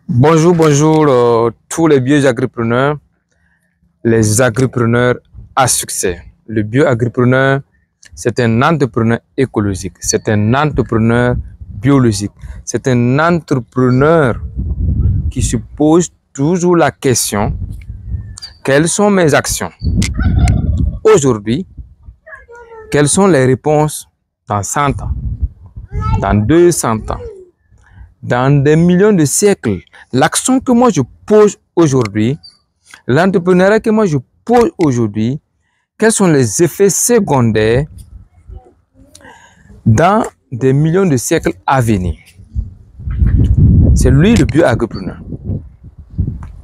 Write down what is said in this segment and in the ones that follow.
Bonjour, bonjour tous les bioagripreneurs, les agripreneurs à succès. Le bioagripreneur, c'est un entrepreneur écologique, c'est un entrepreneur biologique, c'est un entrepreneur qui se pose toujours la question, quelles sont mes actions aujourd'hui? Quelles sont les réponses dans 100 ans, dans 200 ans, dans des millions de siècles? L'action que moi je pose aujourd'hui, l'entrepreneuriat que moi je pose aujourd'hui, quels sont les effets secondaires dans des millions de siècles à venir? C'est lui le bioagripreneur.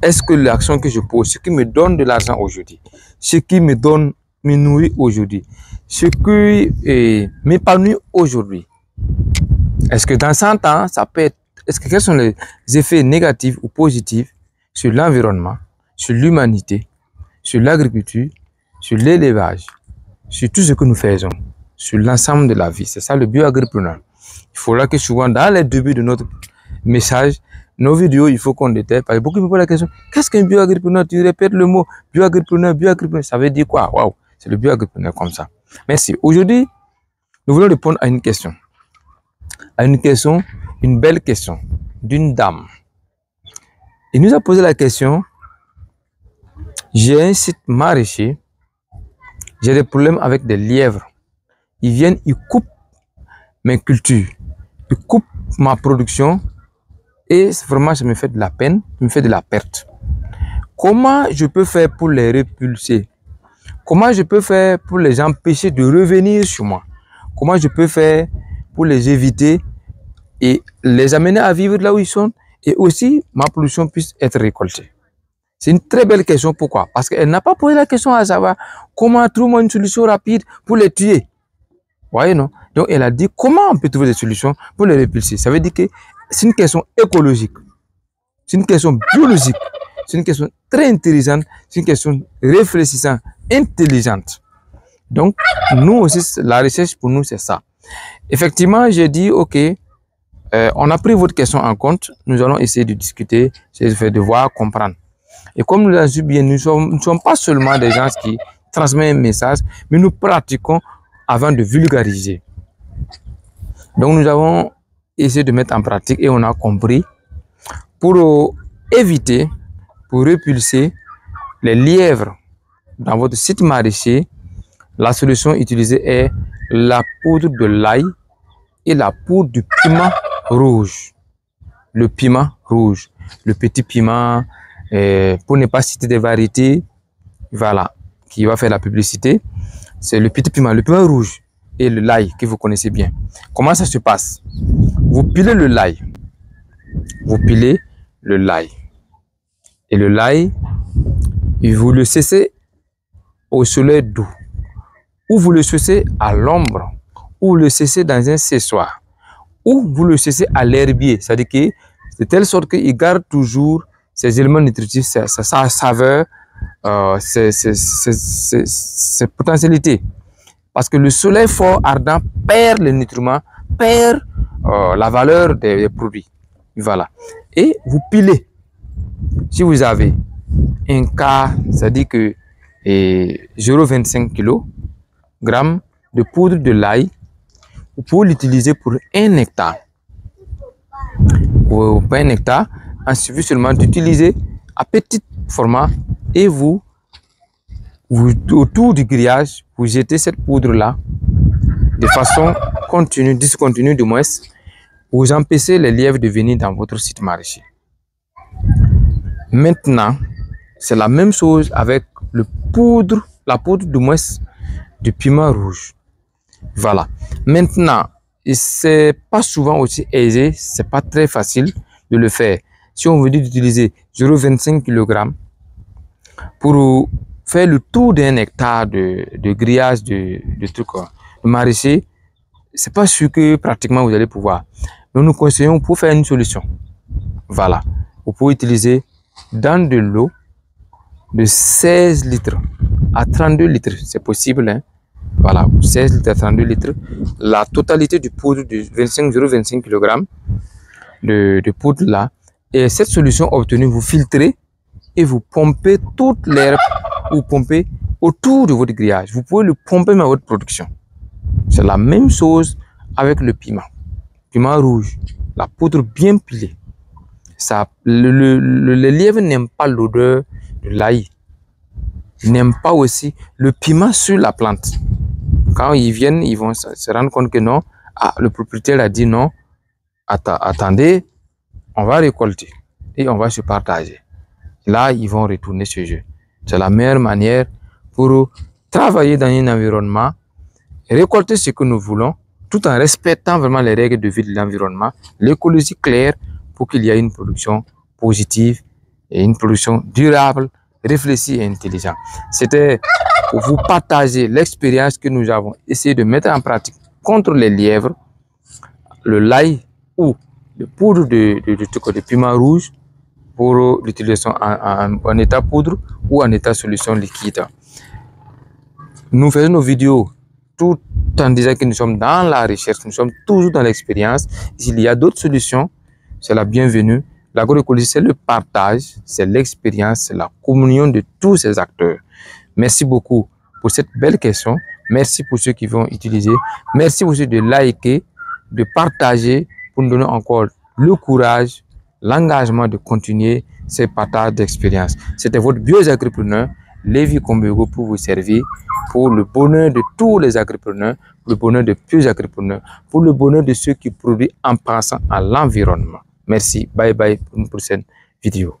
Est-ce que l'action que je pose, ce qui me donne de l'argent aujourd'hui, ce qui me nourrit aujourd'hui, ce qui m'épanouit aujourd'hui, est-ce que dans 100 ans, ça peut être, quels sont les effets négatifs ou positifs sur l'environnement, sur l'humanité, sur l'agriculture, sur l'élevage, sur tout ce que nous faisons, sur l'ensemble de la vie? C'est ça le bioagripreneur. Il faudra que souvent, dans les débuts de notre message, nos vidéos, il faut qu'on détaille. Parce que beaucoup me posent la question, qu'est-ce qu'un bioagripreneur? Tu répètes le mot bioagripreneur, bioagripreneur, ça veut dire quoi? Waouh, c'est le bioagripreneur comme ça. Merci. Aujourd'hui, nous voulons répondre à une question. Une belle question d'une dame. Il nous a posé la question, j'ai un site maraîcher, j'ai des problèmes avec des lièvres. Ils viennent, ils coupent mes cultures, ils coupent ma production et vraiment ça me fait de la peine, ça me fait de la perte. Comment je peux faire pour les repulser? Comment je peux faire pour les empêcher de revenir sur moi? Comment je peux faire pour les éviter et les amener à vivre là où ils sont et aussi ma production puisse être récoltée? C'est une très belle question. Pourquoi? Parce qu'elle n'a pas posé la question à savoir comment trouver une solution rapide pour les tuer. Vous voyez, non? Donc, elle a dit comment on peut trouver des solutions pour les repulser. Ça veut dire que c'est une question écologique, c'est une question biologique, c'est une question très intelligente, c'est une question réfléchissante, intelligente. Donc, nous aussi, la recherche pour nous, c'est ça. Effectivement, j'ai dit, ok, on a pris votre question en compte, nous allons essayer de discuter, essayer de voir, comprendre. Et comme nous l'avons vu bien, nous ne sommes pas seulement des gens qui transmettent un message, mais nous pratiquons avant de vulgariser. Donc, nous avons essayé de mettre en pratique et on a compris pour éviter, pour repulser les lièvres dans votre site maraîcher, la solution utilisée est la poudre de l'ail et la poudre du piment rouge. Le piment rouge, le petit piment, pour ne pas citer des variétés, voilà, qui va faire la publicité, c'est le petit piment, le piment rouge et le l'ail que vous connaissez bien. Comment ça se passe? Vous pilez le l'ail, et le l'ail, vous le cessez au soleil doux, ou vous le cessez à l'ombre, ou vous le cessez dans un séchoir, ou vous le cessez à l'herbier, c'est-à-dire que de telle sorte qu'il garde toujours ses éléments nutritifs, sa saveur, ses potentialités. Parce que le soleil fort ardent perd les nutriments, perd la valeur des produits. Voilà. Et vous pilez. Si vous avez un quart, c'est-à-dire que 0,25 kg de poudre de l'ail, vous pouvez l'utiliser pour 1 hectare. Pour 1 hectare, il suffit seulement d'utiliser à petit format et vous, autour du grillage, vous jetez cette poudre-là de façon continue, discontinue du moins, vous empêchez les lièvres de venir dans votre site maraîcher. Maintenant, c'est la même chose avec la poudre du moins de piment rouge. Voilà. Maintenant, c'est pas souvent aussi aisé, c'est pas très facile de le faire. Si on veut dire d'utiliser 0,25 kg pour faire le tour d'1 hectare de grillage de trucs de maraîcher, c'est pas sûr que pratiquement vous allez pouvoir. Donc nous conseillons pour faire une solution. Voilà. Vous pouvez utiliser dans de l'eau de 16 litres à 32 litres, c'est possible, hein, Voilà, 16 litres à 32 litres. La totalité du poudre de 0,25 kg de poudre là. Et cette solution obtenue, vous filtrez et vous pompez toute l'herbe, vous pompez autour de votre grillage. Vous pouvez le pomper dans votre production. C'est la même chose avec le piment. Piment rouge, la poudre bien pilée. Les lièvres n'aiment pas l'odeur de l'ail. Ils n'aiment pas aussi le piment sur la plante. Quand ils viennent, ils vont se rendre compte que non, le propriétaire a dit non, attendez, on va récolter et on va se partager. Là, ils vont retourner chez eux. C'est la meilleure manière pour travailler dans un environnement, récolter ce que nous voulons, tout en respectant vraiment les règles de vie de l'environnement, l'écologie claire pour qu'il y ait une production positive et une production durable, réfléchie et intelligente. C'était pour vous partager l'expérience que nous avons essayé de mettre en pratique contre les lièvres, le l'ail ou le poudre de piment rouge pour l'utilisation en état poudre ou en état solution liquide. Nous faisons nos vidéos tout en disant que nous sommes dans la recherche, nous sommes toujours dans l'expérience. S'il y a d'autres solutions, c'est la bienvenue. L'agroécologie, c'est le partage, c'est l'expérience, c'est la communion de tous ces acteurs. Merci beaucoup pour cette belle question. Merci pour ceux qui vont utiliser. Merci aussi de liker, de partager pour nous donner encore le courage, l'engagement de continuer ces partages d'expérience. C'était votre bio-agripreneur, Lévi Kombego, pour vous servir, pour le bonheur de tous les agripreneurs, pour le bonheur de plus agripreneurs, pour le bonheur de ceux qui produisent en pensant à l'environnement. Merci, bye bye pour une prochaine vidéo.